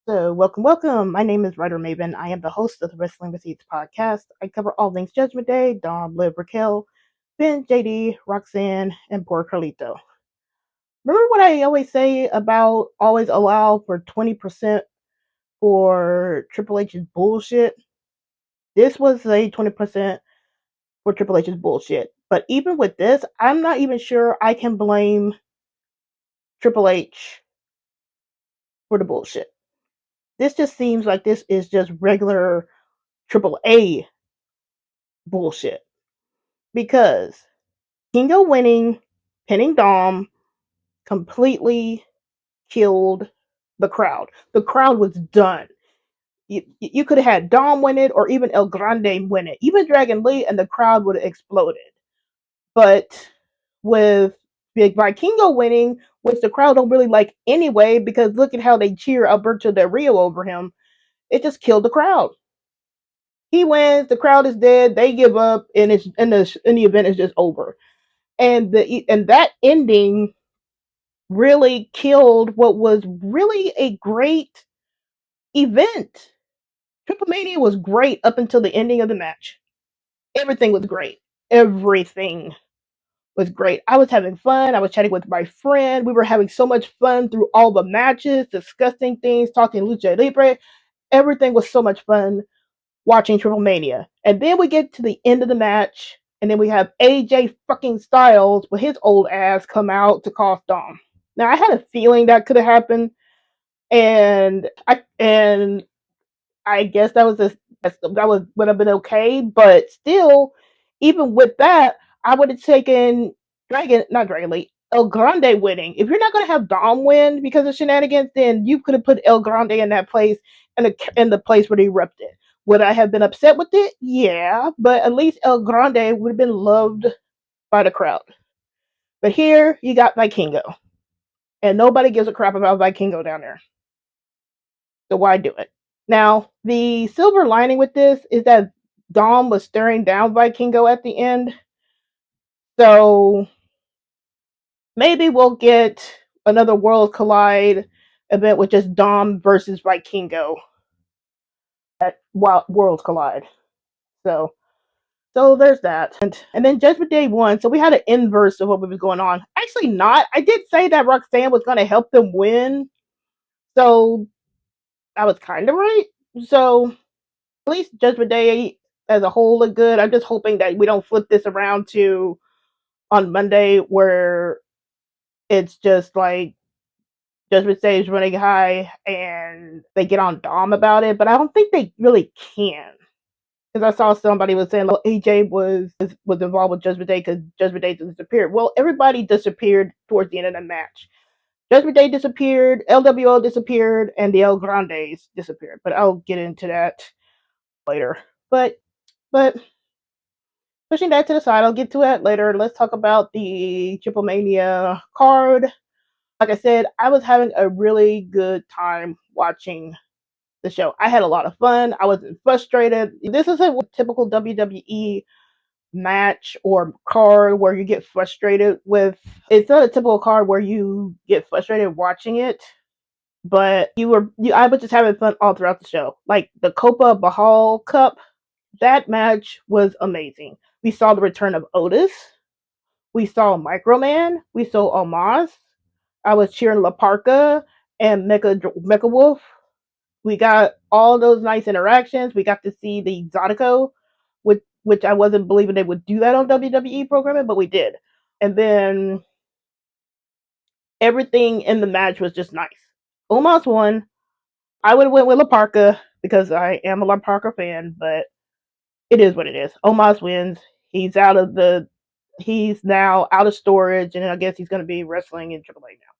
So, welcome. My name is Ryder Maven. I am the host of the Wrestling Receipts podcast. I cover all things Judgment Day, Dom, Liv, Raquel, Finn, JD, Roxanne, and poor Carlito. Remember what I always say about always allow for 20% for Triple H's bullshit? This was a 20% for Triple H's bullshit. But even with this, I'm not even sure I can blame Triple H for the bullshit. This just seems like this is just regular Triple A bullshit. Because Vikingo winning, pinning Dom, completely killed the crowd. The crowd was done. You could have had Dom win it or even El Grande win it. Even Dragon Lee and the crowd would have exploded. But with Big Vikingo winning, which the crowd don't really like anyway, because look at how they cheer Alberto Del Rio over him, it just killed the crowd. He wins, the crowd is dead, they give up, and the event is just over. And that ending really killed what was really a great event. TripleMania was great up until the ending of the match. Everything was great. Everything was great. I was having fun. I was chatting with my friend. We were having so much fun through all the matches, discussing things, talking Lucha Libre. Everything was so much fun watching TripleMania. And then we get to the end of the match, and then we have AJ fucking Styles with his old ass come out to cost Dom. Now I had a feeling that could have happened, and I guess that would have been okay. But still, even with that, I would have taken not Dragon Lee, El Grande winning. If you're not gonna have Dom win because of shenanigans, then you could have put El Grande in that place in the place where he erupted. Would I have been upset with it? Yeah, but at least El Grande would have been loved by the crowd. But here you got Vikingo, and nobody gives a crap about Vikingo down there. So why do it? Now, the silver lining with this is that Dom was staring down Vikingo at the end. So maybe we'll get another Worlds Collide event with just Dom versus Vikingo at Worlds Collide. So there's that. And then Judgment Day 1. So we had an inverse of what was going on. Actually not. I did say that Roxanne was gonna help them win. So I was kind of right. So at least Judgment Day as a whole looked good. I'm just hoping that we don't flip this around to on Monday where it's just like Judgment Day is running high and they get on Dom about it, but I don't think they really can. Because I saw somebody was saying, well, AJ was involved with Judgment Day because Judgment Day disappeared. Well, everybody disappeared towards the end of the match. Judgment Day disappeared, LWO disappeared, and the El Grandes disappeared. But I'll get into that later. But pushing that to the side, I'll get to that later. Let's talk about the TripleMania card. Like I said, I was having a really good time watching the show. I had a lot of fun. I wasn't frustrated. This isn't a typical WWE match or card where you get frustrated with. It's not a typical card where you get frustrated watching it, but I was just having fun all throughout the show. Like the Copa Bahal Cup, that match was amazing. We saw the return of Otis. We saw Microman. We saw Omos. I was cheering La Parka and Mecha Wolf. We got all those nice interactions. We got to see the Exotico, which I wasn't believing they would do that on WWE programming, but we did. And then everything in the match was just nice. Omos won. I would have went with La Parka because I am a La Parka fan, but it is what it is. Omos wins. He's now out of storage, and I guess he's going to be wrestling in AAA now.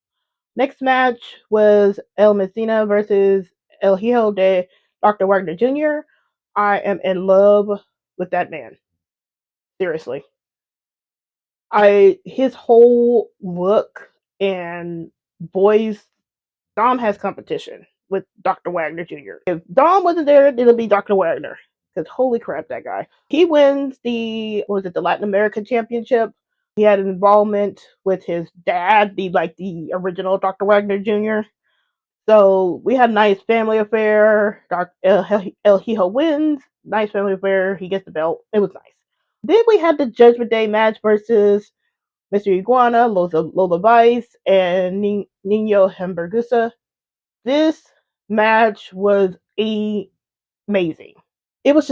Next match was El Messina versus El Hijo de Dr. Wagner Jr. I am in love with that man. Seriously. His whole look and voice, Dom has competition with Dr. Wagner Jr. If Dom wasn't there, it'll be Dr. Wagner. Because holy crap, that guy. He wins the Latin American Championship. He had an involvement with his dad, the original Dr. Wagner Jr. So we had a nice family affair. El Hijo wins. Nice family affair. He gets the belt. It was nice. Then we had the Judgment Day match versus Mr. Iguana, Lola Vice, and Nino Hamburguesa. This match was amazing. It was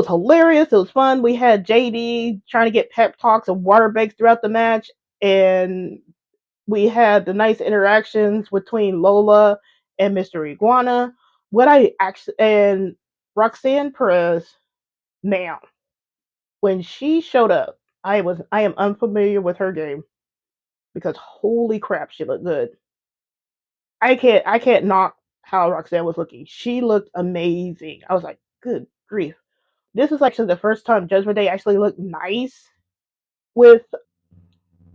hilarious. It was fun. We had JD trying to get pep talks and water breaks throughout the match, and we had the nice interactions between Lola and Mr. Iguana. What I actually and Roxanne Perez, now when she showed up, I am unfamiliar with her game because holy crap, she looked good. I can't knock how Roxanne was looking. She looked amazing. I was like, good grief. This is actually the first time Judgment Day actually looked nice with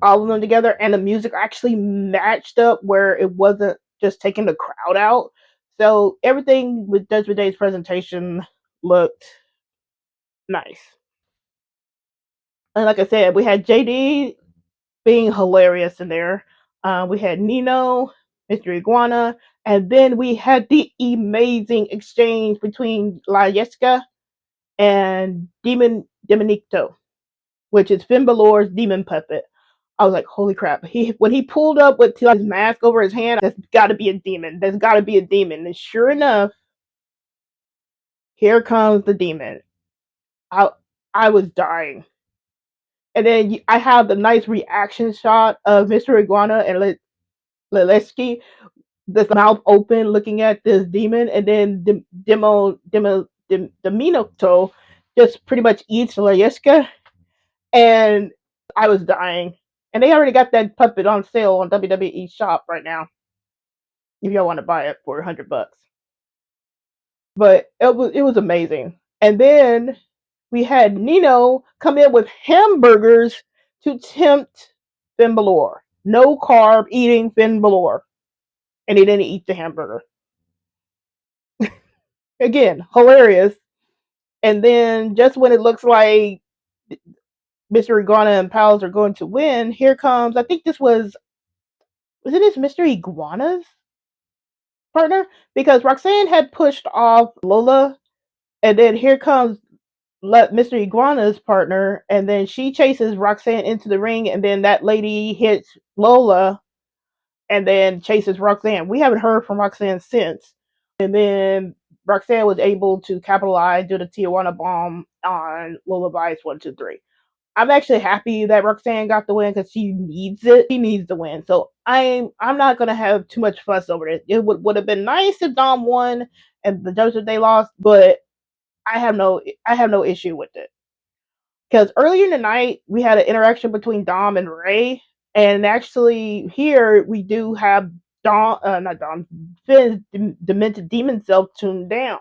all of them together, and the music actually matched up where it wasn't just taking the crowd out. So everything with Judgment Day's presentation looked nice. And like I said, we had JD being hilarious in there. We had Nino, Mr. Iguana, and then we had the amazing exchange between La Yesca and Demonito, which is Finn Balor's demon puppet. I was like, holy crap. When he pulled up with like, his mask over his hand, that's gotta be a demon. There's gotta be a demon. And sure enough, here comes the demon. I I was dying. And then I have the nice reaction shot of Mr. Iguana and Leleski, this mouth open looking at this demon, and then Demonito just pretty much eats Layeska, and I was dying. And they already got that puppet on sale on WWE Shop right now if y'all want to buy it for $100. But it was amazing. And then we had Nino come in with hamburgers to tempt Finn Balor. No carb eating Finn Balor, and he didn't eat the hamburger. Again, hilarious. And then just when it looks like Mr. Iguana and Pals are going to win, here comes, I think this was it this Mr. Iguana's partner? Because Roxanne had pushed off Lola, and then here comes Mr. Iguana's partner, and then she chases Roxanne into the ring, and then that lady hits Lola, and then chases Roxanne. We haven't heard from Roxanne since. And then Roxanne was able to capitalize, do the Tijuana bomb on Lola Vice 1, 2, 3. I'm actually happy that Roxanne got the win because she needs it. She needs the win. So I'm not gonna have too much fuss over it. It would have been nice if Dom won and the Judgment Day lost, but I have no issue with it. Because earlier in the night we had an interaction between Dom and Ray, and actually here we do have Dom, not Dom, Finn's demented demon self tuned down.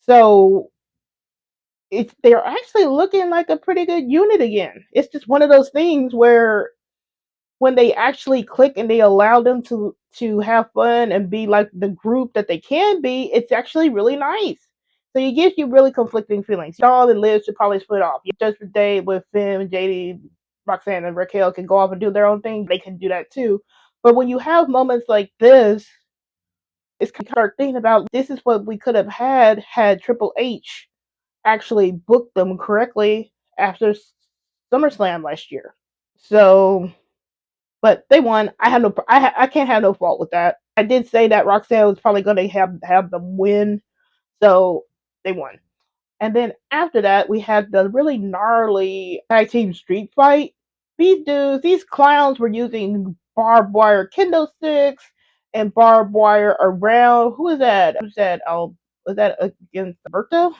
So they're actually looking like a pretty good unit again. It's just one of those things where when they actually click and they allow them to have fun and be like the group that they can be, it's actually really nice. So it gives you really conflicting feelings. Dawn and Liv should probably split off. Just for Day with Finn, JD, Roxanne, and Raquel can go off and do their own thing. They can do that too. But when you have moments like this, it's kind of start thinking about this is what we could have had Triple H actually booked them correctly after SummerSlam last year. So, but they won. I can't have no fault with that. I did say that Roxanne was probably going to have them win, so they won. And then after that, we had the really gnarly tag team street fight. These clowns were using barbed wire kendo sticks and barbed wire around. Who is that? Who's that? Oh, was that against Berto?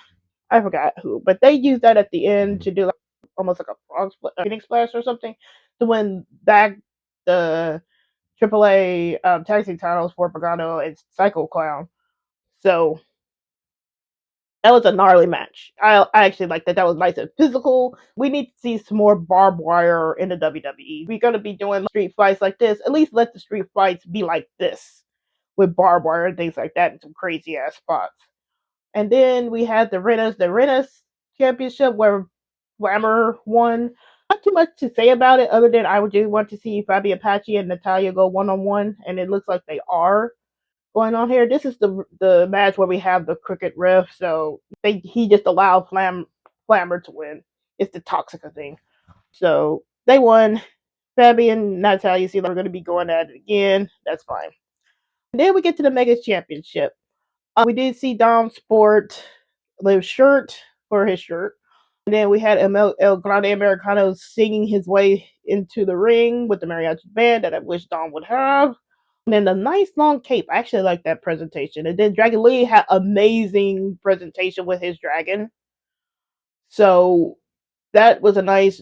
I forgot who, but they used that at the end to do like almost like a frog Phoenix splash or something to win back the AAA tag team titles for Pagano and Psycho Clown. So that was a gnarly match. I actually like that. That was nice and physical. We need to see some more barbed wire in the WWE. We're gonna be doing street fights like this. At least let the street fights be like this with barbed wire and things like that in some crazy ass spots. And then we had the Renus Championship where Glamour won. Not too much to say about it other than I would do want to see Fabi Apache and Natalia go 1-on-1, and it looks like they are going on here. This is the match where we have the crooked ref, so he just allowed Flammer to win. It's the Toxica thing. So they won. Fabi and Natalia seem like we're going to be going at it again. That's fine. And then we get to the Mega Championship. We did see Dom sport the shirt for his shirt. And then we had El Grande Americano singing his way into the ring with the mariachi band that I wish Dom would have. And then the nice long cape. I actually like that presentation. And then Dragon Lee had amazing presentation with his dragon. So that was a nice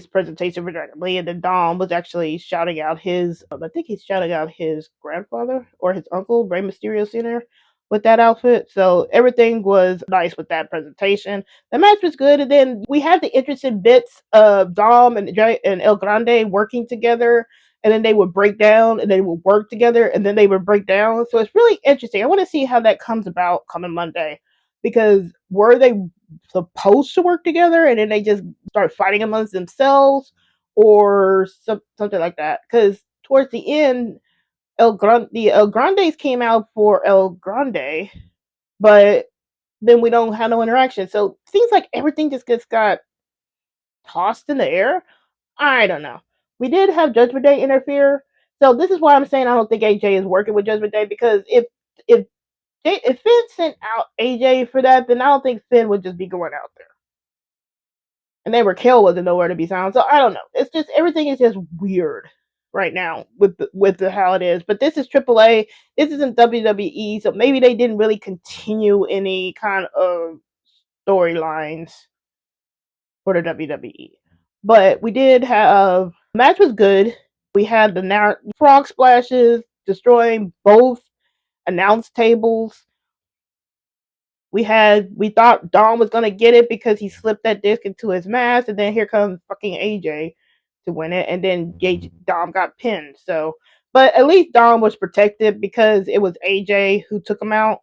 presentation for Dragon Lee. And then Dom was actually shouting out his, I think he's shouting out his grandfather or his uncle, Rey Mysterio Sr., with that outfit. So everything was nice with that presentation. The match was good. And then we had the interesting bits of Dom and El Grande working together. And then they would break down and they would work together and then they would break down. So it's really interesting. I want to see how that comes about coming Monday. Because were they supposed to work together and then they just start fighting amongst themselves or something like that? Because towards the end, the El Grandes came out for El Grande, but then we don't have no interaction. So it seems like everything just got tossed in the air. I don't know. We did have Judgment Day interfere. So this is why I'm saying I don't think AJ is working with Judgment Day, because if Finn sent out AJ for that, then I don't think Finn would just be going out there. And then Raquel wasn't nowhere to be found. So I don't know. It's just everything is just weird right now with how it is. But this is AAA. This isn't WWE, so maybe they didn't really continue any kind of storylines for the WWE. But we did have the match was good. We had the frog splashes destroying both announce tables. We thought Dom was gonna get it because he slipped that disc into his mask, and then here comes fucking AJ to win it, and then Dom got pinned. So, but at least Dom was protected because it was AJ who took him out.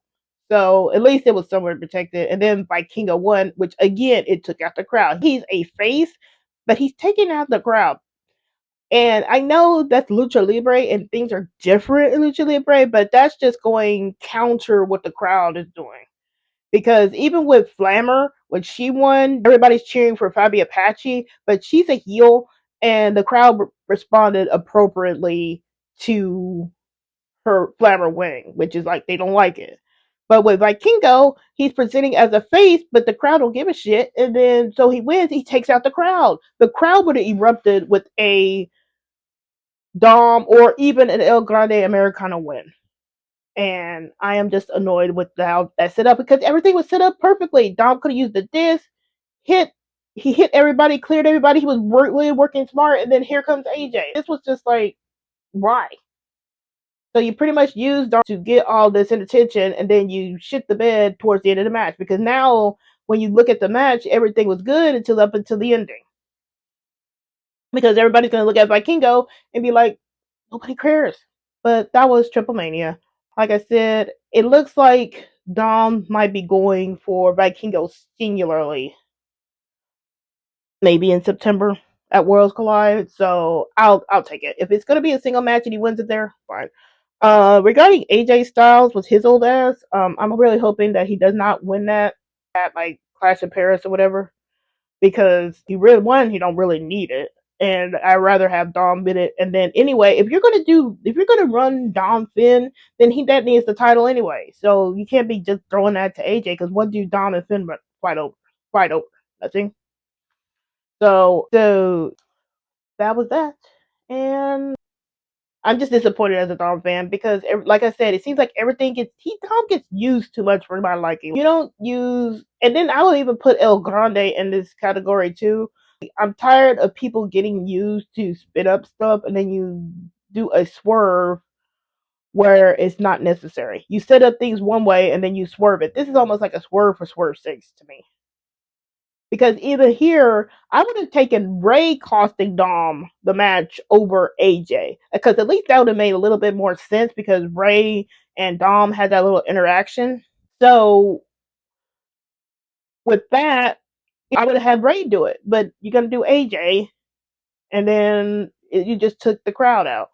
So at least it was somewhere protected. And then Vikingo won, which again it took out the crowd. He's a face, but he's taking out the crowd. And I know that's Lucha Libre and things are different in Lucha Libre, but that's just going counter what the crowd is doing. Because even with Flammer, when she won, everybody's cheering for Fabi Apache, but she's a heel, and the crowd responded appropriately to her Flammer winning, which is like they don't like it. But with Vikingo, he's presenting as a face, but the crowd don't give a shit. And then so he wins, he takes out the crowd. The crowd would have erupted with a Dom or even an El Grande Americano win. And I am just annoyed with how that set up, because everything was set up perfectly. Dom could have used the disc, he hit everybody, cleared everybody. He was really working smart, and then here comes AJ. This was just like, why? So you pretty much used Dom to get all this attention, and then you shit the bed towards the end of the match, because now when you look at the match, everything was good until the ending. Because everybody's gonna look at Vikingo and be like, nobody cares. But that was TripleMania. Like I said, it looks like Dom might be going for Vikingo singularly, maybe in September at Worlds Collide. So I'll take it. If it's gonna be a single match and he wins it there, fine. Regarding AJ Styles with his old ass, I'm really hoping that he does not win that at like Clash of Paris or whatever, because he really won. He don't really need it. And I'd rather have Dom win it. And then anyway, if you're gonna run Dom Finn, then that needs the title anyway. So you can't be just throwing that to AJ, because what do Dom and Finn fight over? Fight over nothing. So that was that. And I'm just disappointed as a Dom fan, because, like I said, it seems like Dom gets used too much for my liking. You don't use, and then I would even put El Grande in this category too. I'm tired of people getting used to spit up stuff and then you do a swerve where it's not necessary. You set up things one way and then you swerve it. This is almost like a swerve for swerve sakes to me. Because even here, I would have taken Ray costing Dom the match over AJ. Because at least that would have made a little bit more sense, because Ray and Dom had that little interaction. So with that, I would have had Ray do it. But you're going to do AJ, and then you just took the crowd out.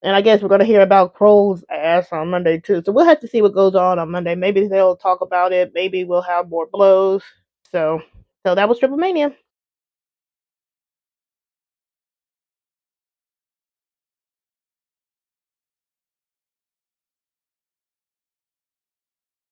And I guess we're gonna hear about Kroll's ass on Monday too. So we'll have to see what goes on Monday. Maybe they'll talk about it. Maybe we'll have more blows. So, so that was TripleMania.